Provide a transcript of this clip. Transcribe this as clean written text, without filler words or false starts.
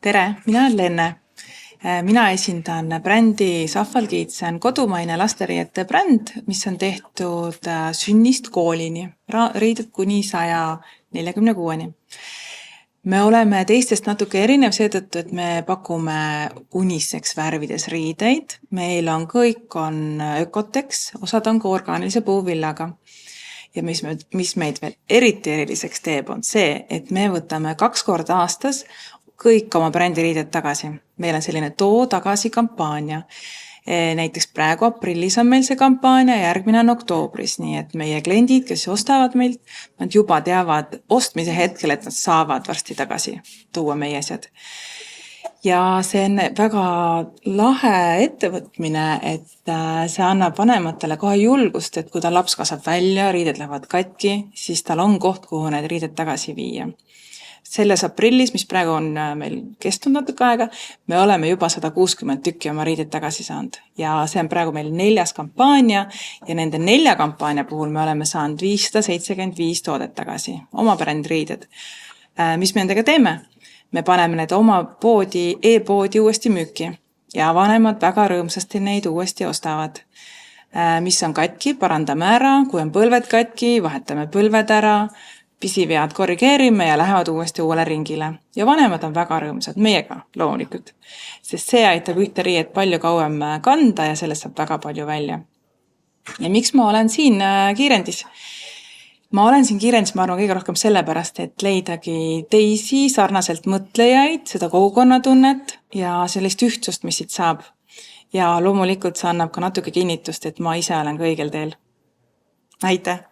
Tere, mina olen Lenne. Mina esindan brändi Sahvalgiit. See on kodumaine lasteriiete bränd, mis on tehtud sünnist koolini, riided kuni 146-ni. Me oleme teistest natuke erinev seetõttu, et me pakume unisex värvides riideid. Meil on kõik ökoteks, osad on ka orgaanilise puuvillaga. Ja mis meid veel eriti eriliseks teeb, on see, et me võtame 2 korda aastas kõik oma brändiriided tagasi. Meil on selline too tagasi kampaania. Näiteks praegu aprillis on meil see kampaania, järgmine on oktoobris, nii et meie kliendid, kes ostavad meilt, nad juba teavad ostmise hetkel, et nad saavad varsti tagasi tuua meie asjad. Ja see on väga lahe ettevõtmine, et see annab vanematele kohe julgust, et kui ta laps kasvab välja, riided lähevad katki, siis tal on koht, kuhu need riided tagasi viia. Selles aprillis, mis praegu on meil kestnud natuke aega, me oleme juba 160 tükki oma riided tagasi saanud. Ja see on praegu meil 4. kampaania ja nende 4 kampaania puhul me oleme saanud 575 toodet tagasi, oma brändriided. Mis me nendega teeme? Me paneme need oma poodi, e-poodi uuesti müüki ja vanemad väga rõõmsasti neid uuesti ostavad. Mis on katki, parandame ära, kui on põlved katki, vahetame põlved ära, pisivead korrigeerime ja lähevad uuesti uuele ringile. Ja vanemad on väga rõõmsad, meiega loomulikult, sest see aitab ühte riiet palju kauem kanda ja sellest saab väga palju välja. Ja miks ma olen siin kiirendis? Ma olen siin kiirendis, ma arvan kõige rohkem sellepärast, et leidagi teisi sarnaselt mõtlejaid, seda kogukonnatunnet ja sellist ühtsust, mis siit saab. Ja loomulikult see annab ka natuke kinnitust, et ma ise olen ka õigel teel. Aitäh!